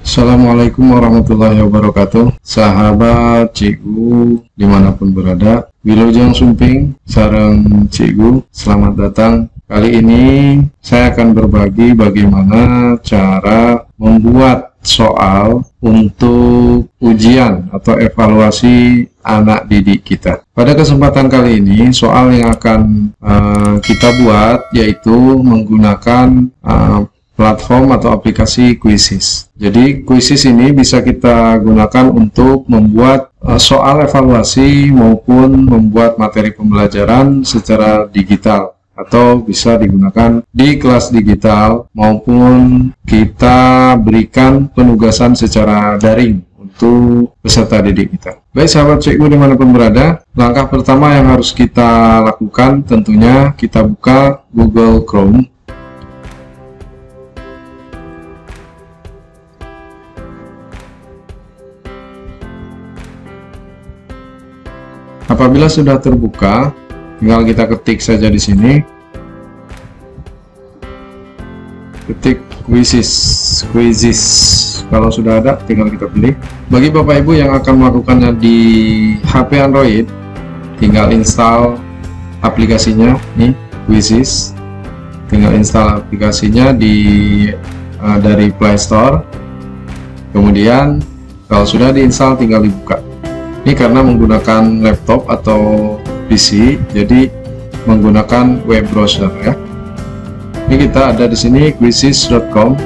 Assalamualaikum warahmatullahi wabarakatuh. Sahabat Cikgu dimanapun berada, Wilujeng Sumping sareng Cikgu, selamat datang. Kali ini saya akan berbagi bagaimana cara membuat soal untuk ujian atau evaluasi anak didik kita. Pada kesempatan kali ini, soal yang akan kita buat yaitu menggunakan platform atau aplikasi Quizizz. Jadi Quizizz ini bisa kita gunakan untuk membuat soal evaluasi maupun membuat materi pembelajaran secara digital, atau bisa digunakan di kelas digital maupun kita berikan penugasan secara daring untuk peserta didik kita. Baik sahabat Cikgu dimanapun berada, langkah pertama yang harus kita lakukan tentunya kita buka Google Chrome. Apabila sudah terbuka, tinggal kita ketik saja di sini. Ketik Quizizz. Kalau sudah ada, tinggal kita pilih. Bagi Bapak Ibu yang akan melakukannya di HP Android, tinggal install aplikasinya, nih Quizizz. Tinggal install aplikasinya dari Play Store. Kemudian kalau sudah diinstal, tinggal dibuka. Ini karena menggunakan laptop atau PC, jadi menggunakan web browser ya. Ini kita ada di sini quizizz.com,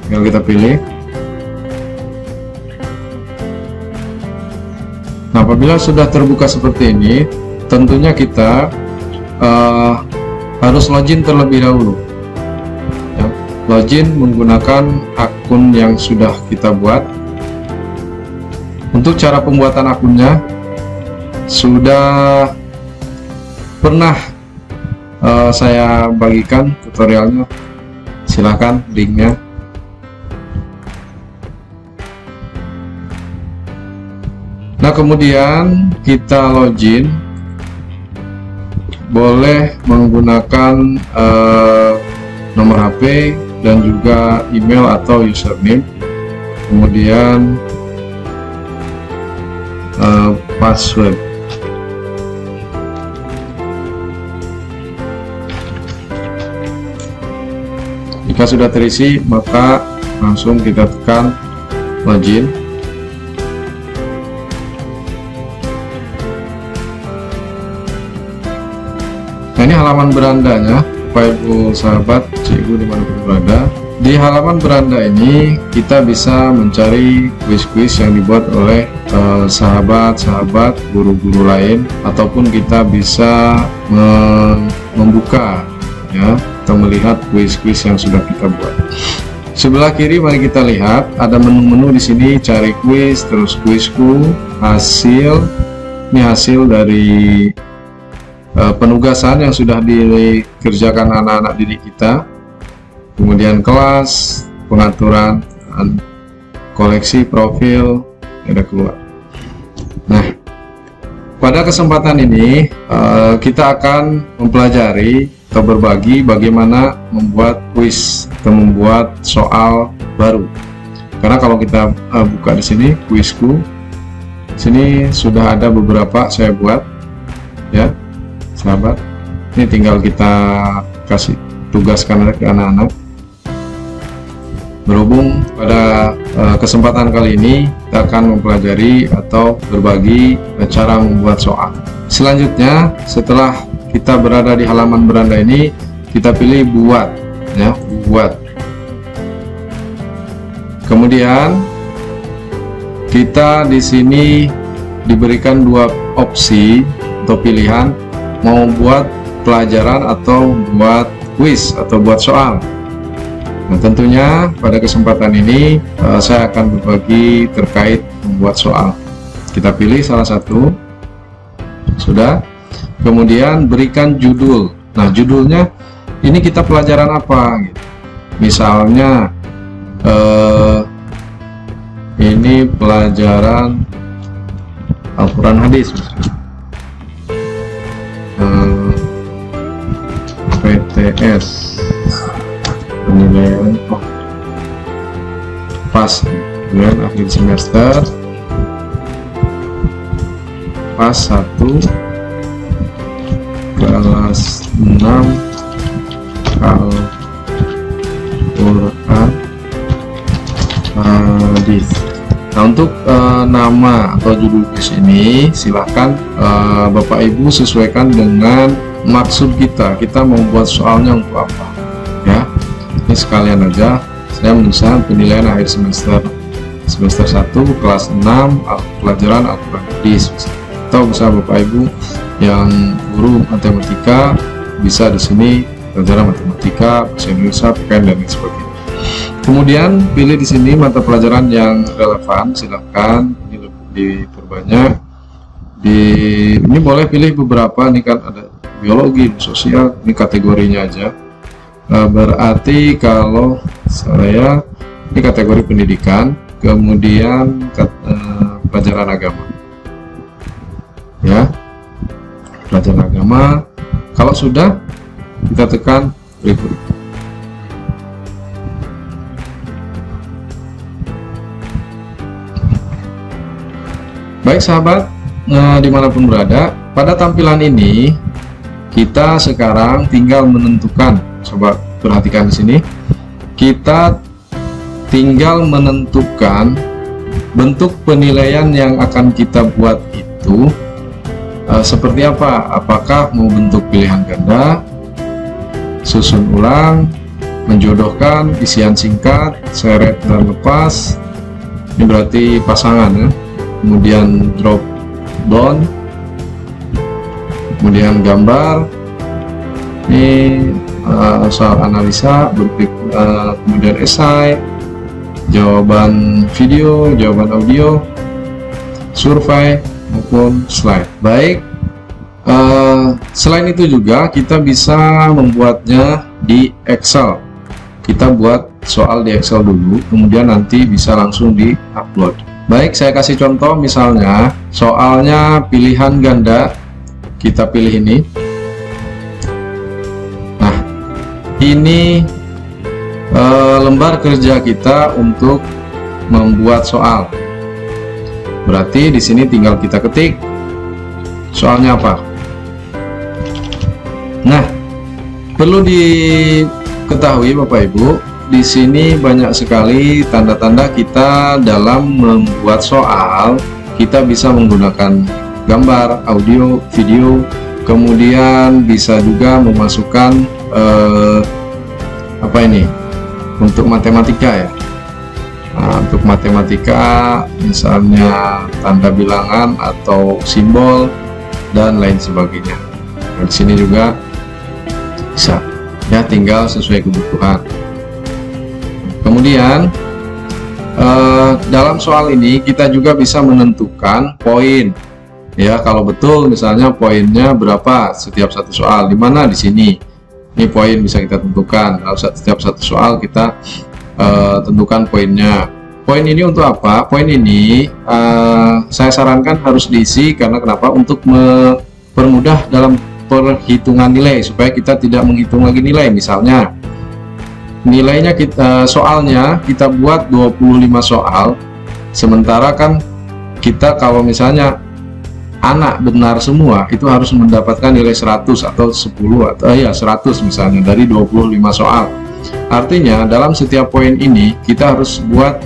tinggal kita pilih. Nah, apabila sudah terbuka seperti ini, tentunya kita harus login terlebih dahulu. Ya, login menggunakan akun yang sudah kita buat. Untuk cara pembuatan akunnya sudah pernah saya bagikan tutorialnya, silahkan linknya. Nah, kemudian kita login, boleh menggunakan nomor HP dan juga email atau username, kemudian password. Jika sudah terisi, maka langsung kita tekan login. Nah, ini halaman berandanya, Bapak Ibu sahabat Cikgu dimanapun berada. Di halaman beranda ini kita bisa mencari kuis-kuis yang dibuat oleh sahabat-sahabat guru-guru lain, ataupun kita bisa membuka ya atau melihat kuis-kuis yang sudah kita buat. Sebelah kiri mari kita lihat ada menu-menu di sini, cari kuis, terus kuisku, hasil. Ini hasil dari penugasan yang sudah dikerjakan anak-anak didik kita. Kemudian kelas, pengaturan, koleksi, profil, ada keluar. Nah, pada kesempatan ini kita akan mempelajari atau berbagi bagaimana membuat kuis atau membuat soal baru. Karena kalau kita buka di sini kuisku, sini sudah ada beberapa saya buat, ya, sahabat. Ini tinggal kita kasih tugaskan ke anak-anak. Berhubung pada kesempatan kali ini kita akan mempelajari atau berbagi cara membuat soal. Selanjutnya, setelah kita berada di halaman beranda ini, kita pilih buat ya, buat. Kemudian kita di sini diberikan dua opsi atau pilihan, mau buat pelajaran atau buat kuis atau buat soal. Nah, tentunya pada kesempatan ini saya akan berbagi terkait membuat soal. Kita pilih salah satu, sudah. Kemudian berikan judul. Nah, judulnya ini kita pelajaran apa? Gitu. Misalnya ini pelajaran Al-Quran hadis. PTS penilaian pas. Kemudian akhir semester pas 1 kelas 6 Al-Quran hadis. Nah, untuk nama atau judul kuis ini silahkan Bapak Ibu sesuaikan dengan maksud kita mau buat soalnya untuk apa ya. Ini sekalian aja saya menuliskan penilaian akhir semester 1 kelas 6 pelajaran Al-Quran hadis, atau bisa Bapak Ibu yang guru matematika bisa di sini pelajaran matematika, bahasa Indonesia, PKN dan lain sebagainya. Kemudian pilih di sini mata pelajaran yang relevan, silahkan ini diperbanyak. Ini boleh pilih beberapa, ini kan ada biologi, sosial, ini kategorinya aja. Berarti kalau saya ini kategori pendidikan, kemudian pelajaran agama ya, pelajaran agama. Kalau sudah, kita tekan berikut. Baik sahabat, dimanapun berada, pada tampilan ini kita sekarang tinggal menentukan. Coba perhatikan di sini, kita tinggal menentukan bentuk penilaian yang akan kita buat itu seperti apa. Apakah mau bentuk pilihan ganda, susun ulang, menjodohkan, isian singkat, seret dan lepas. Ini berarti pasangan ya. Kemudian drop down, kemudian gambar, ini soal analisa, kemudian esai, jawaban video, jawaban audio, survei maupun slide. Baik, selain itu juga kita bisa membuatnya di Excel. Kita buat soal di Excel dulu, kemudian nanti bisa langsung di upload. Baik, saya kasih contoh, misalnya soalnya pilihan ganda, kita pilih ini. Nah, ini lembar kerja kita untuk membuat soal. Berarti di sini tinggal kita ketik soalnya apa. Nah, perlu diketahui Bapak Ibu, di sini banyak sekali tanda-tanda kita dalam membuat soal. Kita bisa menggunakan gambar, audio, video, kemudian bisa juga memasukkan apa ini untuk matematika ya. Nah, untuk matematika misalnya tanda bilangan atau simbol dan lain sebagainya. Nah, di sini juga bisa ya, tinggal sesuai kebutuhan. Kemudian dalam soal ini kita juga bisa menentukan poin ya. Kalau betul misalnya poinnya berapa setiap satu soal, di mana di sini. Ini poin bisa kita tentukan. Kalau setiap satu soal kita tentukan poinnya. Poin ini untuk apa? Poin ini saya sarankan harus diisi, karena kenapa? Untuk mempermudah dalam perhitungan nilai, supaya kita tidak menghitung lagi nilai. Misalnya nilainya soalnya kita buat 25 soal, sementara kan kita kalau misalnya anak benar semua itu harus mendapatkan nilai 100 atau 10 atau ya 100 misalnya dari 25 soal. Artinya dalam setiap poin ini kita harus buat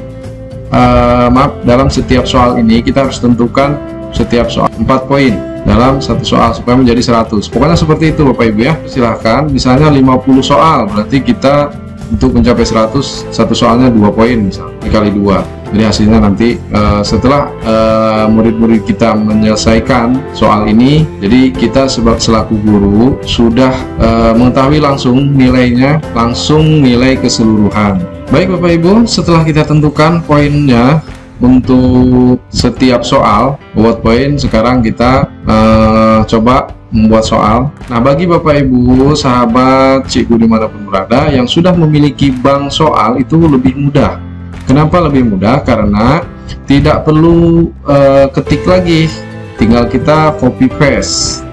dalam setiap soal ini kita harus tentukan setiap soal 4 poin dalam satu soal supaya menjadi 100. Pokoknya seperti itu Bapak Ibu ya. Silahkan, misalnya 50 soal, berarti kita untuk mencapai 100, satu soalnya 2 poin misalnya, dikali 2. Jadi hasilnya nanti setelah murid-murid kita menyelesaikan soal ini, jadi kita selaku guru sudah mengetahui langsung nilainya, langsung nilai keseluruhan. Baik Bapak Ibu, setelah kita tentukan poinnya untuk setiap soal, buat poin, sekarang kita coba membuat soal. Nah, bagi Bapak Ibu, sahabat cikgu dimanapun berada yang sudah memiliki bank soal, itu lebih mudah. Kenapa lebih mudah? Karena tidak perlu ketik lagi, tinggal kita copy paste.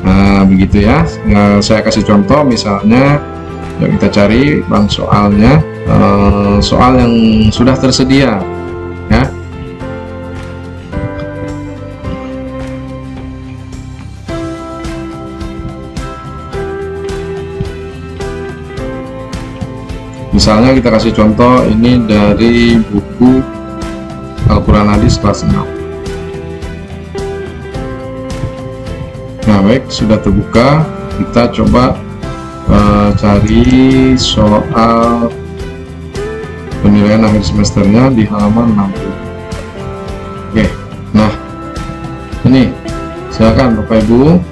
Nah, begitu ya. Nah, saya kasih contoh, misalnya kita cari bank soalnya. soal yang sudah tersedia ya. Misalnya kita kasih contoh ini dari buku Al-Quran Hadis kelas 6. Nah baik, sudah terbuka. Kita coba cari soal penilaian akhir semesternya di halaman 60. Oke, nah ini silakan Bapak Ibu.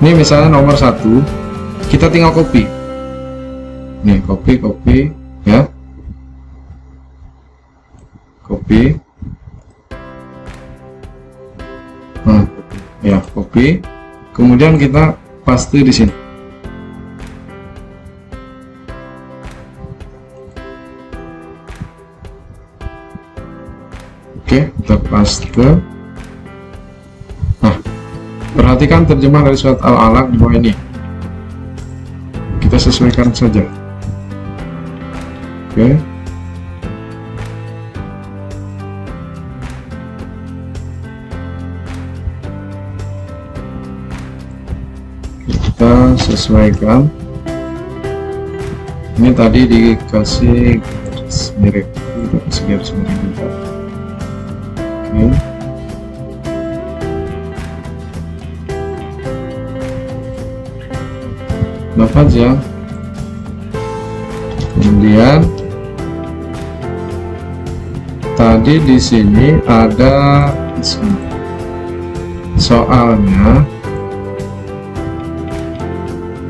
Ini misalnya nomor 1, kita tinggal copy. Nih, copy ya. Copy. Nah, ya, copy. Kemudian kita paste di sini. Oke, kita paste. Nah, perhatikan terjemah dari surat Al-Alaq di bawah ini. Kita sesuaikan saja. Oke. Kita sesuaikan. Ini tadi dikasih garis mirip, kita kasih garis mirip juga. Oke. Dapat ya. Kemudian tadi di sini ada soalnya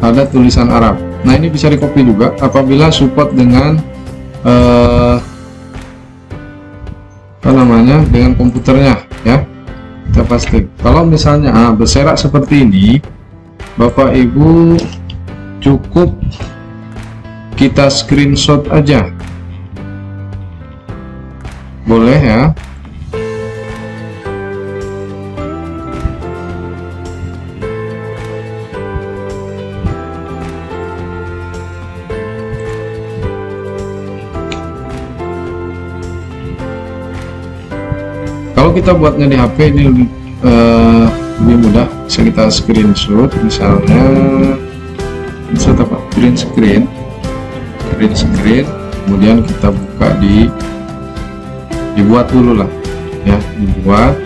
ada tulisan Arab. Nah ini bisa di copy juga apabila support dengan apa namanya, dengan komputernya ya. Kita pasti kalau misalnya berserak seperti ini, Bapak Ibu cukup kita screenshot aja, boleh ya. Kalau kita buatnya di HP ini lebih mudah, bisa kita screenshot. Misalnya bisa dapat print screen, kemudian kita buka dibuat dulu lah ya, dibuat,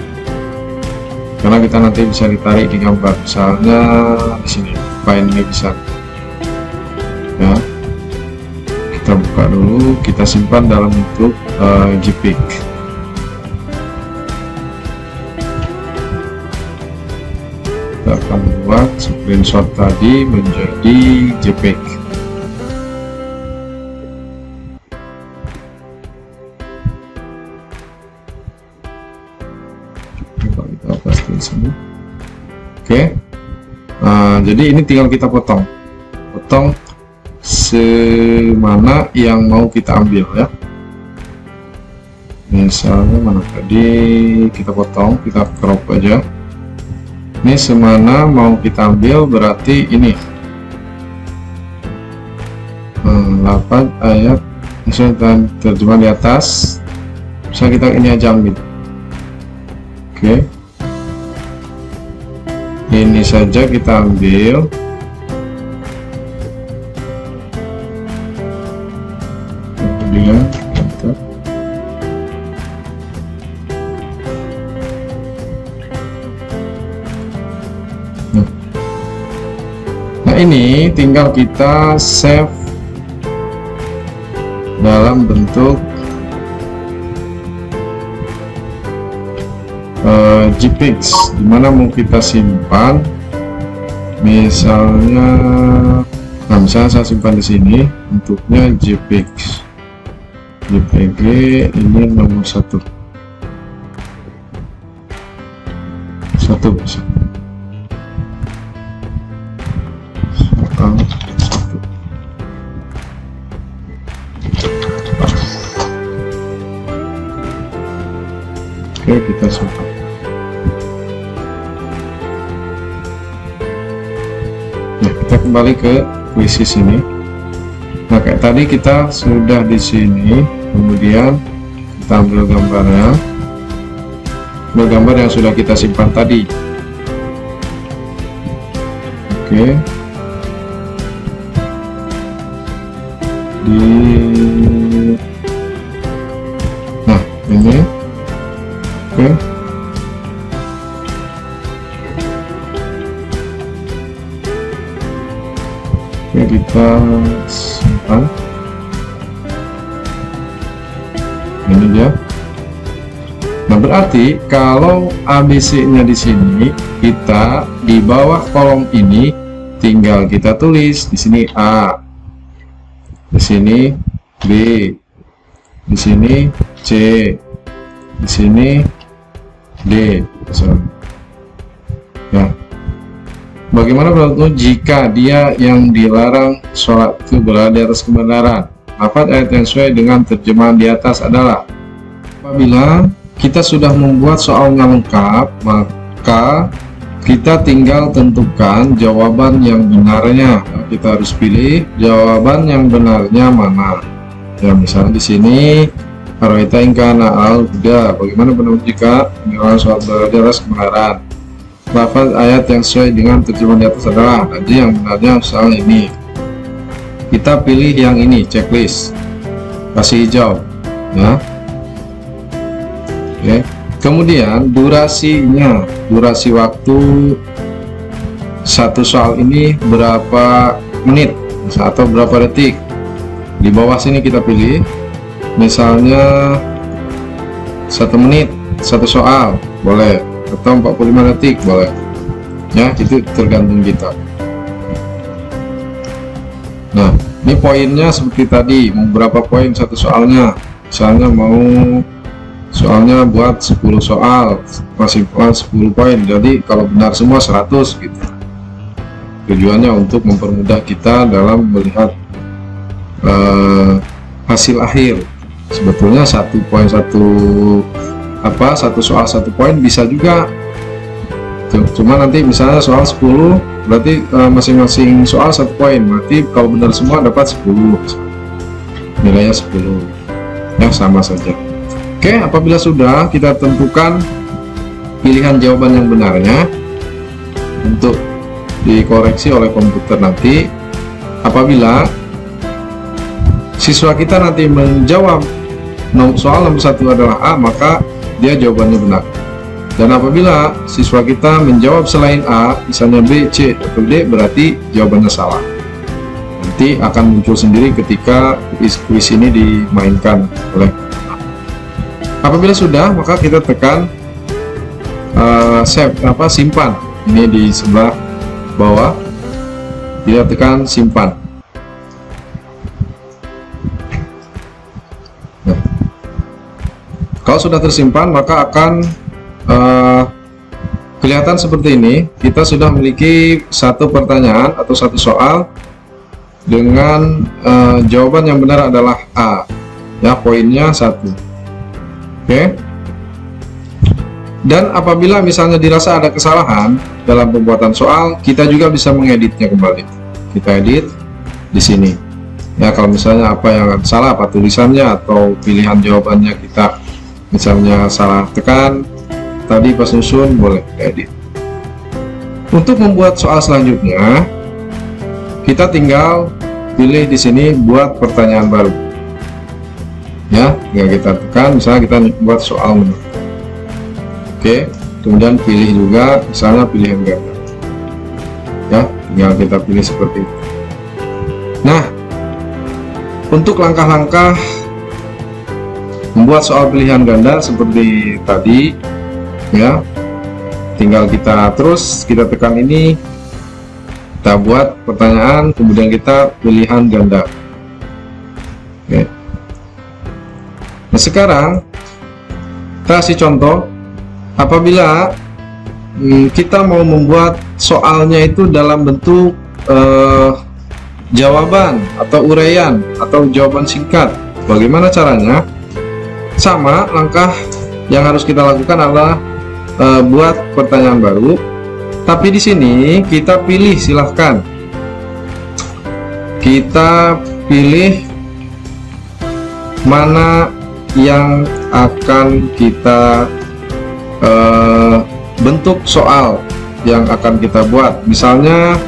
karena kita nanti bisa ditarik di gambar. Misalnya di sini file ini bisa ya, kita buka dulu, kita simpan dalam bentuk JPEG. Kita akan buat screenshot tadi menjadi JPEG. Coba kita paste di sini. Oke. Nah, jadi ini tinggal kita potong semana yang mau kita ambil ya. Misalnya mana tadi kita potong, kita crop aja. Ini semana mau kita ambil, berarti ini 8 ayat misalnya terjemah di atas, bisa kita ini aja ambil. Oke, ini saja kita ambil. Kemudian kita ini tinggal kita save dalam bentuk JPEG, dimana mau kita simpan. Misalnya, misalnya saya simpan di sini, bentuknya JPEG ini nomor 1 bisa. Oke, kita simpan. Nah, kita kembali ke krisis ini. Nah, kayak tadi kita sudah di sini, kemudian kita ambil gambarnya, ambil gambar yang sudah kita simpan tadi. Oke, nah ini, oke. Kita simpan ini dia. Nah, berarti kalau ABC-nya di sini, kita di bawah kolom ini tinggal kita tulis di sini A, di sini B, di sini C, di sini D. Ya. Bagaimana menurutmu jika dia yang dilarang sholat itu berada di atas kebenaran? Lafaz ayat yang sesuai dengan terjemahan di atas adalah, apabila kita sudah membuat soalnya lengkap, maka kita tinggal tentukan jawaban yang benarnya. Kita harus pilih jawaban yang benarnya mana. Ya, misalnya di sini Araita ingkana al-huda. Bagaimana menurut jika dilarang sholat berada di atas kebenaran? Lafaz ayat yang sesuai dengan terjemahan di atas adalah, jadi yang benarnya soal ini. Kita pilih yang ini, checklist, kasih hijau, ya. Oke. Kemudian durasinya, durasi waktu satu soal ini berapa menit atau berapa detik. Di bawah sini kita pilih, misalnya 1 menit satu soal, boleh, atau 45 detik boleh, ya, itu tergantung kita. Nah, ini poinnya seperti tadi, mau berapa poin satu soalnya, misalnya mau soalnya buat 10 soal masih 10 poin, jadi kalau benar semua 100 gitu. Tujuannya untuk mempermudah kita dalam melihat hasil akhir. Sebetulnya satu soal 1 poin bisa juga. Cuma nanti misalnya soal 10 berarti masing-masing soal 1 poin, berarti kalau benar semua dapat 10, nilainya 10, ya, sama saja. Oke, apabila sudah kita tentukan pilihan jawaban yang benarnya untuk dikoreksi oleh komputer nanti, apabila siswa kita nanti menjawab soal nomor 1 adalah A, maka dia jawabannya benar. Dan apabila siswa kita menjawab selain A, misalnya B, C, atau D, berarti jawabannya salah. Nanti akan muncul sendiri ketika kuis ini dimainkan oleh. Apabila sudah, maka kita tekan save, simpan. Ini di sebelah bawah, kita tekan simpan. Nah, kalau sudah tersimpan, maka akan kelihatan seperti ini. Kita sudah memiliki satu pertanyaan atau satu soal dengan jawaban yang benar adalah A, ya, poinnya 1. Oke. Dan apabila misalnya dirasa ada kesalahan dalam pembuatan soal, kita juga bisa mengeditnya kembali. Kita edit di sini, ya. Kalau misalnya apa yang salah, apa tulisannya atau pilihan jawabannya kita misalnya salah tekan tadi pas nyusun, boleh edit. Untuk membuat soal selanjutnya, kita tinggal pilih di sini buat pertanyaan baru, ya. Tinggal kita tekan, misalnya kita buat soal nomor. Oke, kemudian pilih juga misalnya pilihan ganda, ya, tinggal kita pilih seperti itu. Nah, untuk langkah-langkah membuat soal pilihan ganda seperti tadi, ya, tinggal kita tekan ini, kita buat pertanyaan, kemudian kita pilihan ganda. Oke. Nah, sekarang kita kasih contoh. Apabila kita mau membuat soalnya itu dalam bentuk jawaban atau uraian atau jawaban singkat, bagaimana caranya? Sama, langkah yang harus kita lakukan adalah buat pertanyaan baru, tapi di sini kita pilih, silahkan kita pilih mana yang akan kita bentuk soal yang akan kita buat. Misalnya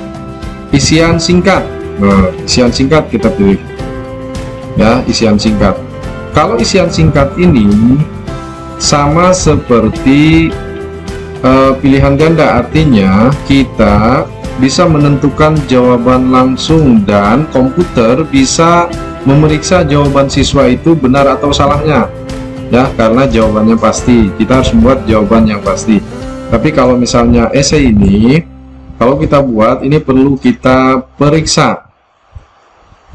isian singkat. Nah, isian singkat kita pilih ya, isian singkat. Kalau isian singkat ini sama seperti pilihan ganda, artinya kita bisa menentukan jawaban langsung dan komputer bisa memeriksa jawaban siswa itu benar atau salahnya ya, karena jawabannya pasti. Kita harus membuat jawaban yang pasti. Tapi kalau misalnya esai ini, kalau kita buat ini perlu kita periksa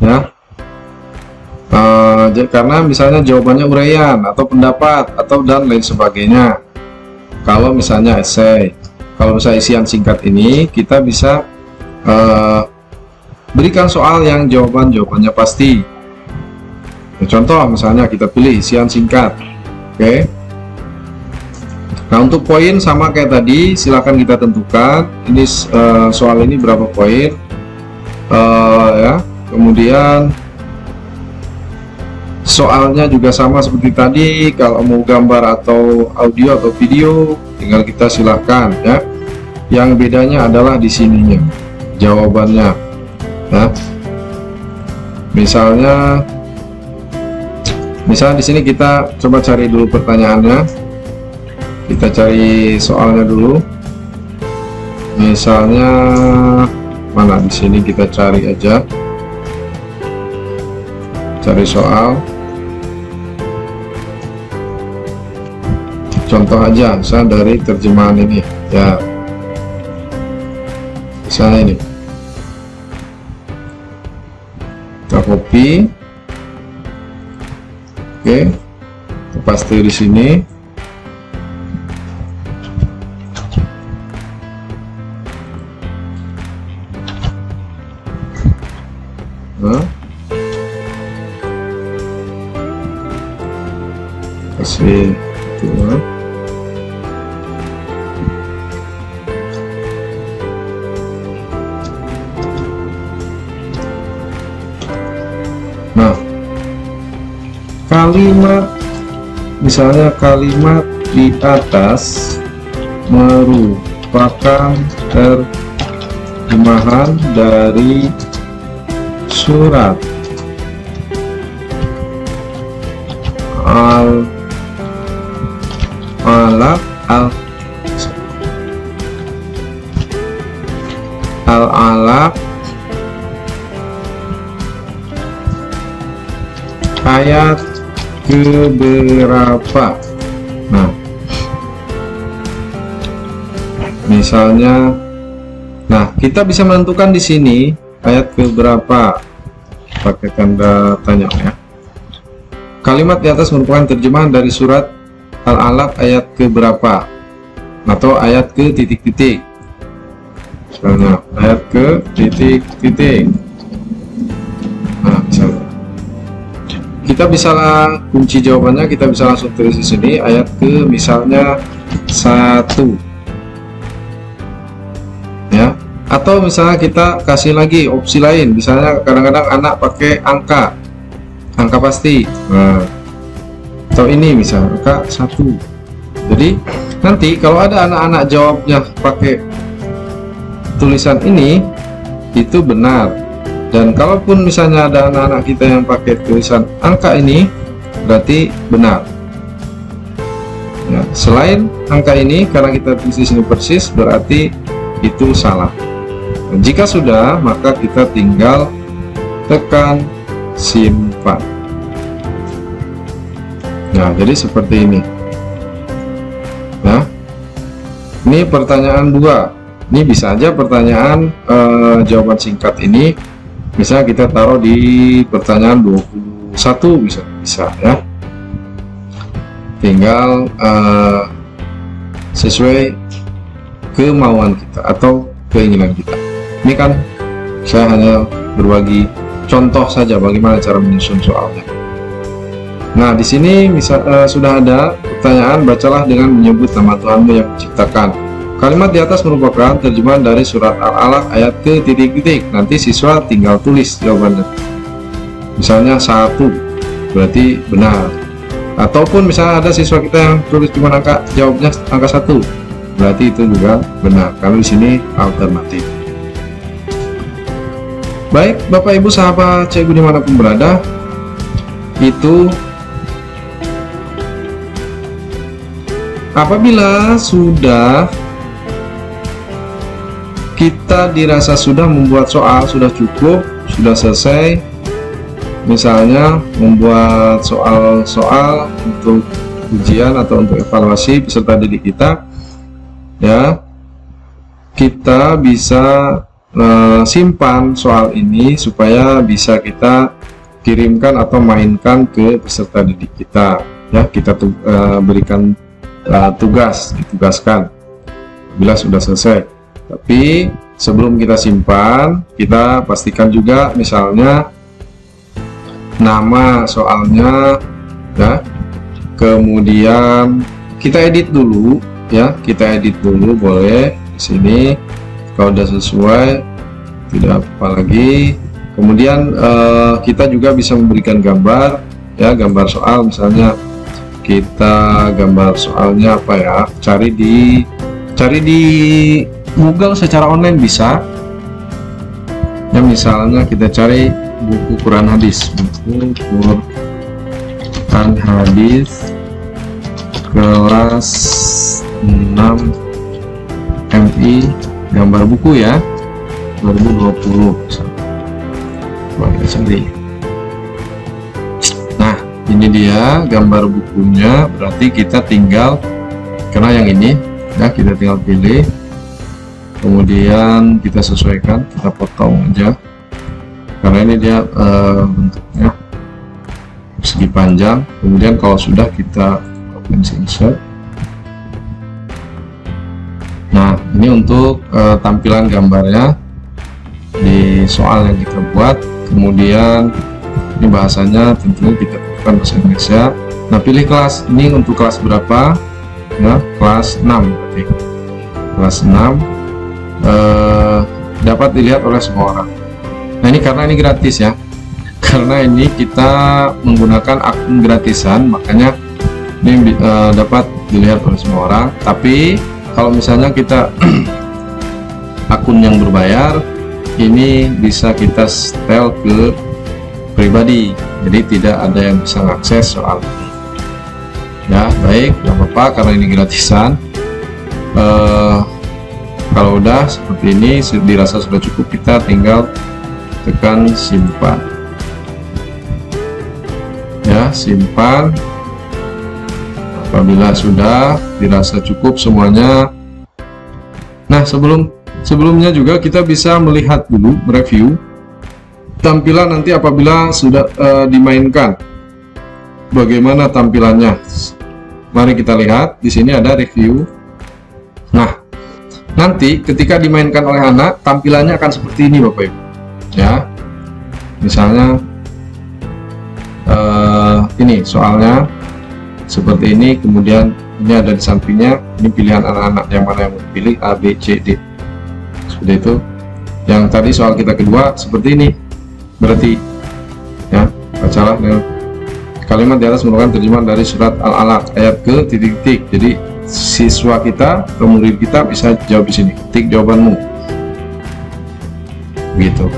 ya, karena misalnya jawabannya uraian atau pendapat atau dan lain sebagainya. Kalau misalnya esai, kalau misalnya isian singkat ini kita bisa berikan soal yang jawabannya pasti. Contoh misalnya kita pilih isian singkat. Oke. Nah, untuk poin sama kayak tadi, silakan kita tentukan ini soal ini berapa poin ya. Kemudian soalnya juga sama seperti tadi, kalau mau gambar atau audio atau video tinggal kita silakan ya. Yang bedanya adalah di sininya jawabannya ya. Misalnya di sini kita coba cari dulu pertanyaannya, kita cari soalnya dulu. Misalnya mana, di sini kita cari aja, cari soal. Contoh aja, misalnya dari terjemahan ini ya, misalnya ini kita copy. Oke, paste di sini. Nah, kasih itu. Nah, kalimat, misalnya kalimat di atas merupakan terjemahan dari surat Al-Alaq ayat keberapa. Nah, misalnya, nah kita bisa menentukan di sini ayat keberapa pakai tanda tanya ya. Kalimat di atas merupakan terjemahan dari surat Al-Alaq ayat keberapa atau ayat ke titik-titik. Misalnya ayat ke titik-titik. Nah, misalnya kita bisa kunci jawabannya, kita bisa langsung tulis di sini ayat ke misalnya 1 ya. Atau misalnya kita kasih lagi opsi lain, misalnya kadang-kadang anak pakai angka pasti. Nah, atau ini misalnya angka 1. Jadi nanti kalau ada anak-anak jawabnya pakai tulisan ini, itu benar. Dan kalaupun misalnya ada anak-anak kita yang pakai tulisan angka ini, berarti benar ya. Selain angka ini, karena kita tulis di sini persis, berarti itu salah. Dan jika sudah, maka kita tinggal tekan simpan. Nah, jadi seperti ini ya. Ini pertanyaan 2. Ini bisa aja pertanyaan jawaban singkat ini misalnya kita taruh di pertanyaan 21, bisa ya. Tinggal sesuai kemauan kita atau keinginan kita. Ini kan saya hanya berbagi contoh saja bagaimana cara menyusun soalnya. Nah, di sini sudah ada pertanyaan, bacalah dengan menyebut nama Tuhanmu yang menciptakan. Kalimat di atas merupakan terjemahan dari surat Al-Alaq ayat ke titik-titik. Nanti siswa tinggal tulis jawabannya. Misalnya 1, berarti benar. Ataupun misalnya ada siswa kita yang tulis cuma jawabnya angka 1, berarti itu juga benar. Karena di sini alternatif. Baik, Bapak Ibu sahabat Cikgu dimanapun berada, itu apabila sudah kita dirasa sudah membuat soal, sudah cukup, sudah selesai, misalnya membuat soal-soal untuk ujian atau untuk evaluasi peserta didik kita, ya, kita bisa simpan soal ini supaya bisa kita kirimkan atau mainkan ke peserta didik kita, ya. Kita berikan tugas, ditugaskan bila sudah selesai. Tapi sebelum kita simpan, kita pastikan juga misalnya nama soalnya, ya. Kemudian kita edit dulu, ya. Kita edit dulu boleh di sini. Kalau udah sesuai, tidak apa lagi. Kemudian kita juga bisa memberikan gambar, ya, gambar soal. Misalnya kita gambar soalnya apa ya? Cari di Google secara online bisa, ya. Misalnya kita cari buku Quran hadis, buku Quran hadis kelas 6 MI, gambar buku, ya, 2020. Coba kita cari. Nah, ini dia gambar bukunya. Berarti kita tinggal, karena yang ini, ya, kita tinggal pilih, kemudian kita sesuaikan, kita potong aja karena ini dia bentuknya segi panjang. Kemudian kalau sudah kita insert. Nah, ini untuk tampilan gambarnya di soal yang kita buat. Kemudian ini bahasanya tentunya kita tentukan bahasa Indonesia. Nah, pilih kelas, ini untuk kelas berapa, ya, kelas 6 berarti. Kelas 6 dapat dilihat oleh semua orang. Nah, ini karena ini gratis, ya, karena ini kita menggunakan akun gratisan, makanya ini dapat dilihat oleh semua orang. Tapi kalau misalnya kita akun yang berbayar, ini bisa kita setel ke pribadi, jadi tidak ada yang bisa mengakses soal ini, ya. Baik, nggak apa-apa karena ini gratisan. Kalau udah seperti ini, dirasa sudah cukup, kita tinggal tekan simpan, ya, simpan. Apabila sudah dirasa cukup semuanya. Nah, sebelumnya juga kita bisa melihat dulu, mereview tampilan nanti apabila sudah dimainkan, bagaimana tampilannya. Mari kita lihat, di sini ada review. Nah, nanti ketika dimainkan oleh anak, tampilannya akan seperti ini, Bapak Ibu, ya. Misalnya ini soalnya seperti ini, kemudian ini ada di sampingnya, ini pilihan anak-anak yang mana yang mau dipilih, A, B, C, D, seperti itu. Yang tadi soal kita kedua seperti ini, berarti, ya, bacalah kalimat di atas merupakan terjemahan dari surat Al-Alaq ayat ke titik-titik. Jadi siswa kita atau murid kita bisa jawab di sini, ketik jawabanmu, gitu,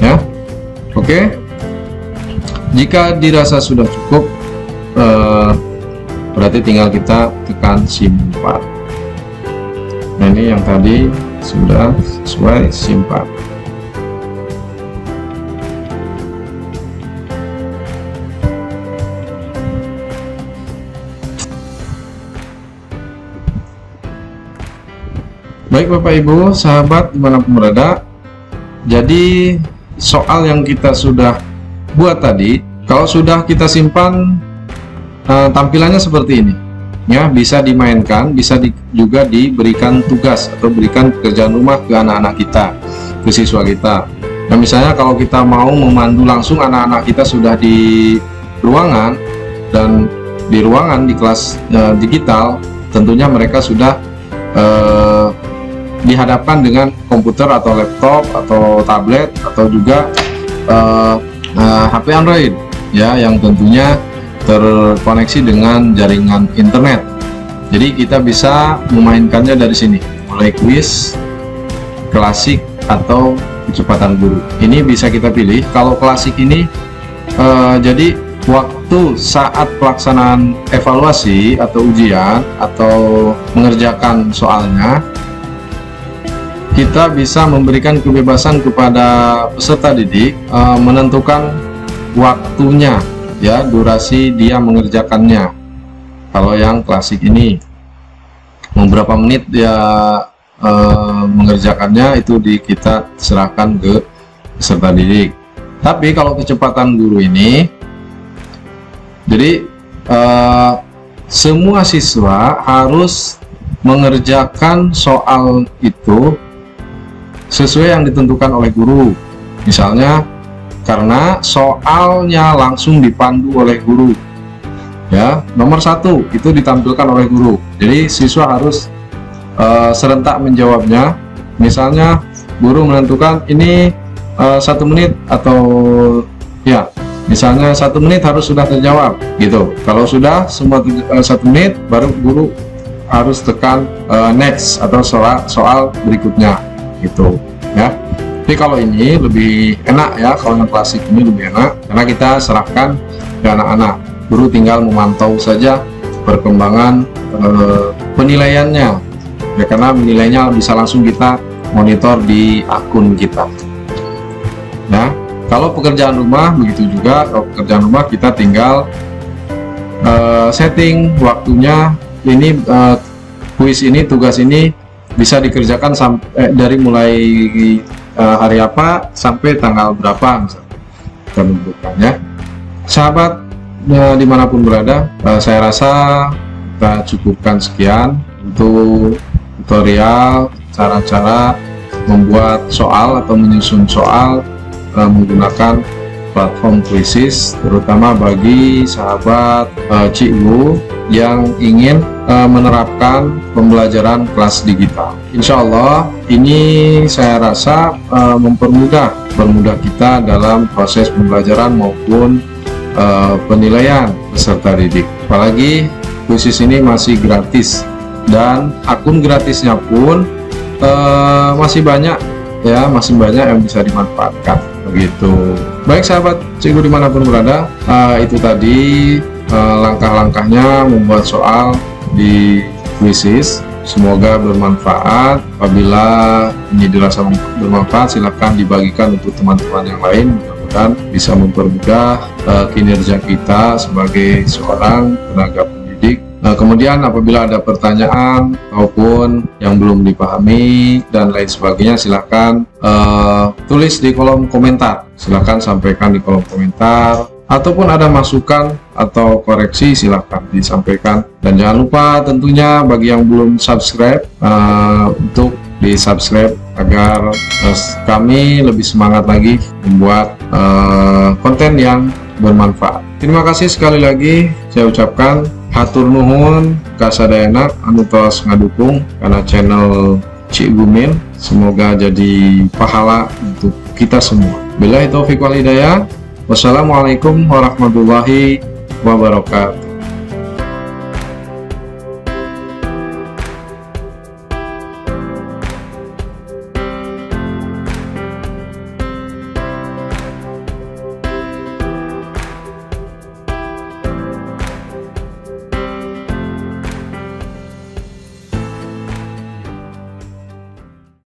ya. Oke, jika dirasa sudah cukup, berarti tinggal kita tekan simpan. Nah, ini yang tadi sudah sesuai, simpan. Baik Bapak Ibu, sahabat dimanapun berada, jadi soal yang kita sudah buat tadi, kalau sudah kita simpan, tampilannya seperti ini, ya, bisa dimainkan, bisa juga diberikan tugas atau berikan pekerjaan rumah ke anak-anak kita, ke siswa kita. Nah, misalnya kalau kita mau memandu langsung anak-anak kita sudah di ruangan, dan di ruangan di kelas digital, tentunya mereka sudah dihadapkan dengan komputer atau laptop atau tablet atau juga HP Android ya, yang tentunya terkoneksi dengan jaringan internet. Jadi kita bisa memainkannya dari sini, mulai kuis, klasik, atau kecepatan guru. Ini bisa kita pilih. Kalau klasik ini jadi waktu saat pelaksanaan evaluasi atau ujian atau mengerjakan soalnya, kita bisa memberikan kebebasan kepada peserta didik menentukan waktunya ya, durasi dia mengerjakannya. Kalau yang klasik ini beberapa menit dia mengerjakannya, itu kita serahkan ke peserta didik. Tapi kalau kecepatan guru ini, jadi semua siswa harus mengerjakan soal itu sesuai yang ditentukan oleh guru. Misalnya karena soalnya langsung dipandu oleh guru ya, nomor 1 itu ditampilkan oleh guru, jadi siswa harus serentak menjawabnya. Misalnya guru menentukan ini 1 menit atau ya misalnya 1 menit harus sudah terjawab gitu. Kalau sudah semua 1 menit, baru guru harus tekan next atau soal berikutnya gitu ya. Tapi kalau ini lebih enak ya, kalau yang klasik ini lebih enak karena kita serahkan ke anak-anak, guru tinggal memantau saja perkembangan penilaiannya ya, karena menilainya bisa langsung kita monitor di akun kita. Nah, kalau pekerjaan rumah begitu juga. Kalau pekerjaan rumah kita tinggal setting waktunya. Ini kuis ini, tugas ini bisa dikerjakan sampai dari mulai hari apa sampai tanggal berapa misalnya, kita tentukan ya. Sahabat dimanapun berada, saya rasa kita cukupkan sekian untuk tutorial cara-cara membuat soal atau menyusun soal menggunakan platform Quizizz, terutama bagi sahabat Cikgu yang ingin menerapkan pembelajaran kelas digital. Insya Allah ini saya rasa mempermudah kita dalam proses pembelajaran maupun penilaian peserta didik. Apalagi Quizizz ini masih gratis dan akun gratisnya pun masih banyak ya, masih banyak yang bisa dimanfaatkan begitu. Baik sahabat Cikgu dimanapun berada, itu tadi langkah-langkahnya membuat soal di Quizizz. Semoga bermanfaat. Apabila ini dirasa bermanfaat, silahkan dibagikan untuk teman-teman yang lain. Mudah-mudahan bisa mempermudah kinerja kita sebagai seorang tenaga pendidik. Kemudian apabila ada pertanyaan maupun yang belum dipahami dan lain sebagainya, silahkan tulis di kolom komentar. Silahkan sampaikan di kolom komentar, ataupun ada masukan atau koreksi silahkan disampaikan. Dan jangan lupa tentunya bagi yang belum subscribe untuk di subscribe agar kami lebih semangat lagi membuat konten yang bermanfaat. Terima kasih sekali lagi saya ucapkan. Hatur nuhun kasadayana anu tos ngadukung karena channel Cikgu Min. Semoga jadi pahala untuk kita semua. Billahi taufiq wal hidayah. Wassalamualaikum warahmatullahi wabarakatuh.